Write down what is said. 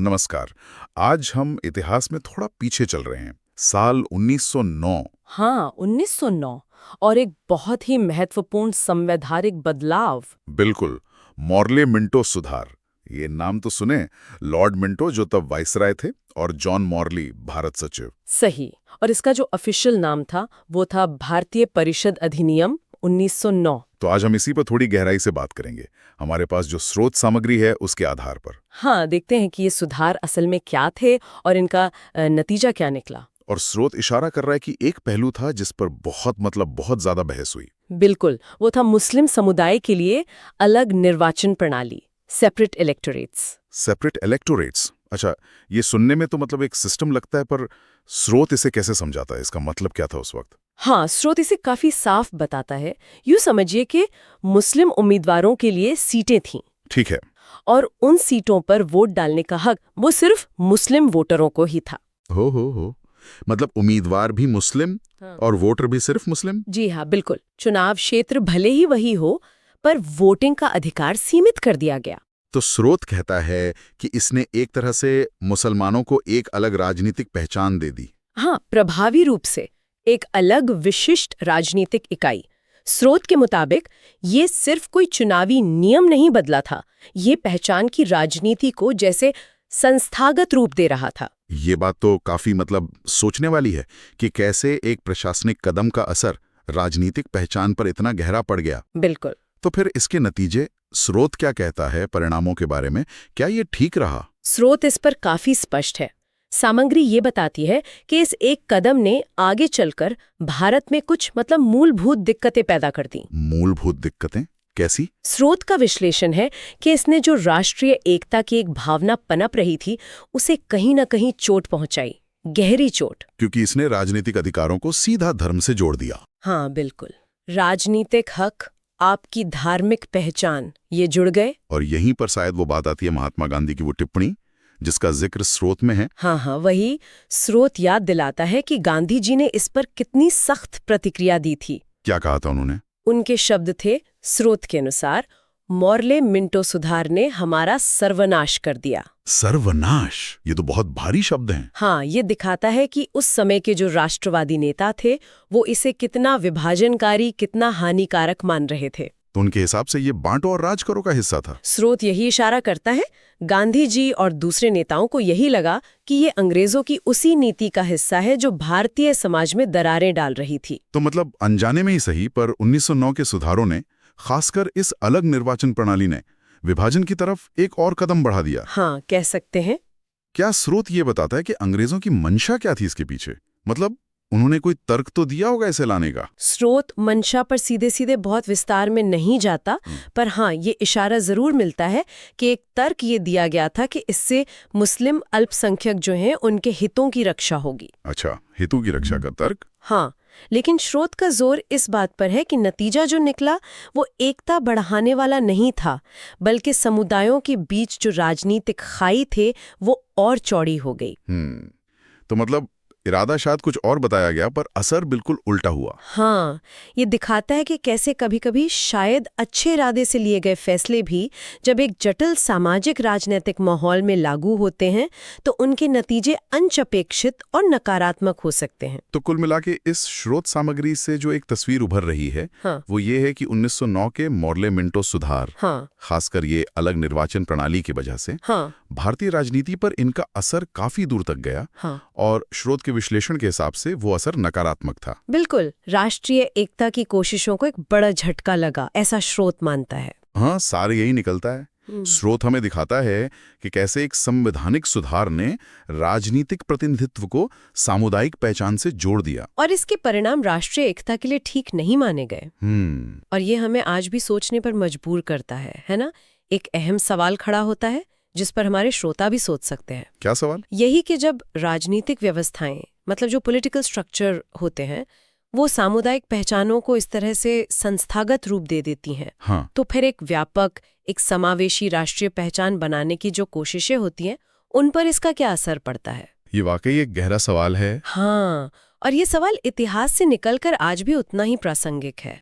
नमस्कार। आज हम इतिहास में थोड़ा पीछे चल रहे हैं। साल 1909। हाँ, 1909 और एक बहुत ही महत्वपूर्ण संवैधानिक बदलाव। बिल्कुल। मॉर्ले मिंटो सुधार। ये नाम तो सुने। लॉर्ड मिंटो जो तब वाइसराय थे और जॉन मॉर्ली भारत सचिव। सही। और इसका जो ऑफिशियल नाम था वो था भारतीय परिषद अधिनियम 1909। तो आज हम इसी पर थोड़ी गहराई से बात करेंगे, हमारे पास जो स्रोत सामग्री है उसके आधार पर। हाँ, देखते हैं कि ये सुधार असल में क्या थे और इनका नतीजा क्या निकला। और स्रोत इशारा कर रहा है कि एक पहलू था जिस पर बहुत ज्यादा बहस हुई। बिल्कुल, वो था मुस्लिम समुदाय के लिए अलग निर्वाचन प्रणाली, सेपरेट इलेक्टोरेट्स। Separate electorates. अच्छा, ये सुनने में तो मतलब एक सिस्टम लगता है, पर स्रोत इसे कैसे समझाता है? इसका मतलब क्या था उस वक्त? हाँ, स्रोत इसे काफी साफ बताता है। यूँ समझिए कि मुस्लिम उम्मीदवारों के लिए सीटें थीं ठीक है। और उन सीटों पर वोट डालने का हक वो सिर्फ मुस्लिम वोटरों को ही था। हो मतलब उम्मीदवार भी मुस्लिम। हाँ। और वोटर भी सिर्फ मुस्लिम। जी हाँ, बिल्कुल। चुनाव क्षेत्र भले ही वही हो, पर वोटिंग का अधिकार सीमित कर दिया गया। तो स्रोत कहता है कि इसने एक तरह से मुसलमानों को एक अलग राजनीतिक पहचान दे दी। हाँ, प्रभावी रूप से एक अलग विशिष्ट राजनीतिक इकाई। स्रोत के मुताबिक ये सिर्फ कोई चुनावी नियम नहीं बदला था, ये पहचान की राजनीति को जैसे संस्थागत रूप दे रहा था। ये बात तो काफी मतलब सोचने वाली है कि कैसे एक प्रशासनिक कदम का असर राजनीतिक पहचान पर इतना गहरा पड़ गया। बिल्कुल। तो फिर इसके नतीजे, स्रोत क्या कहता है परिणामों के बारे में? क्या ये ठीक रहा? स्रोत इस पर काफी स्पष्ट है। सामग्री ये बताती है कि इस एक कदम ने आगे चलकर भारत में कुछ मूलभूत दिक्कतें पैदा कर दी। मूलभूत दिक्कतें कैसी? स्रोत का विश्लेषण है कि इसने जो राष्ट्रीय एकता की एक भावना पनप रही थी, उसे कहीं न कहीं चोट पहुंचाई, गहरी चोट। क्योंकि इसने राजनीतिक अधिकारों को सीधा धर्म से जोड़ दिया। हाँ, बिल्कुल। राजनीतिक हक, आपकी धार्मिक पहचान, ये जुड़ गए। और यहीं पर शायद वो बात आती है महात्मा गांधी की वो टिप्पणी जिसका जिक्र स्रोत में है। हाँ, वही। स्रोत याद दिलाता है कि गांधी जी ने इस पर कितनी सख्त प्रतिक्रिया दी थी। क्या कहा था उन्होंने? उनके शब्द थे, स्रोत के अनुसार, मॉर्ले मिंटो सुधार ने हमारा सर्वनाश कर दिया। सर्वनाश, ये तो बहुत भारी शब्द हैं। हाँ, ये दिखाता है कि उस समय के जो राष्ट्रवादी नेता थे वो इसे कितना विभाजनकारी, कितना हानिकारक मान रहे थे। तो उनके हिसाब से ये बांटो और राज करो का हिस्सा था। स्रोत यही इशारा करता है। गांधी जी और दूसरे नेताओं को यही लगा कि ये अंग्रेजों की उसी नीति का हिस्सा है जो भारतीय समाज में दरारें डाल रही थी। तो मतलब अनजाने में ही सही, पर 1909 के सुधारों ने, खासकर इस अलग निर्वाचन प्रणाली ने, विभाजन की तरफ एक और कदम बढ़ा दिया। हाँ, कह सकते हैं। क्या स्रोत ये बताता है कि अंग्रेजों की मंशा क्या थी इसके पीछे? मतलब उन्होंने कोई तर्क तो दिया होगा इसे लाने का। स्रोत मंशा पर सीधे सीधे बहुत विस्तार में नहीं जाता, पर हाँ, ये इशारा जरूर मिलता है कि एक तर्क ये दिया गया था कि इससे मुस्लिम अल्पसंख्यक जो हैं उनके हितों की रक्षा होगी। अच्छा, हितों की रक्षा का तर्क। हाँ, लेकिन स्रोत का जोर इस बात पर है कि नतीजा जो निकला वो एकता बढ़ाने वाला नहीं था, बल्कि समुदायों के बीच जो राजनीतिक खाई थे वो और चौड़ी हो गई। तो मतलब इरादा शायद कुछ और बताया गया, पर असर बिल्कुल उल्टा हुआ। हाँ, ये दिखाता है कि कैसे कभी-कभी शायद अच्छे इरादे से लिए गए फैसले भी जब एक जटिल सामाजिक राजनीतिक माहौल में लागू होते हैं तो उनके नतीजे अनपेक्षित और नकारात्मक हो सकते हैं। तो कुल मिला के इस स्रोत सामग्री से जो एक तस्वीर उभर रही है, हाँ। वो ये है कि 1909 के मॉर्ले मिंटो सुधार, हाँ। खासकर ये अलग निर्वाचन प्रणाली की वजह से, हाँ। भारतीय राजनीति पर इनका असर काफी दूर तक गया। हाँ। और स्रोत के विश्लेषण के हिसाब से वो असर नकारात्मक था। बिल्कुल, राष्ट्रीय एकता की कोशिशों को एक बड़ा झटका लगा, ऐसा स्रोत मानता है। हाँ, सार यही निकलता है। स्रोत हमें दिखाता है कि कैसे एक संवैधानिक सुधार ने राजनीतिक प्रतिनिधित्व को सामुदायिक पहचान से जोड़ दिया, और इसके परिणाम राष्ट्रीय एकता के लिए ठीक नहीं माने गए। और ये हमें आज भी सोचने पर मजबूर करता है ना? एक अहम सवाल खड़ा होता है जिस पर हमारे श्रोता भी सोच सकते हैं। क्या सवाल? यही कि जब राजनीतिक व्यवस्थाएं, मतलब जो पॉलिटिकल स्ट्रक्चर होते हैं, वो सामुदायिक पहचानों को इस तरह से संस्थागत रूप दे देती हैं, हाँ। तो फिर एक व्यापक, एक समावेशी राष्ट्रीय पहचान बनाने की जो कोशिशें होती हैं, उन पर इसका क्या असर पड़ता है? ये वाकई एक गहरा सवाल है। हाँ, और ये सवाल इतिहास से निकलकर आज भी उतना ही प्रासंगिक है।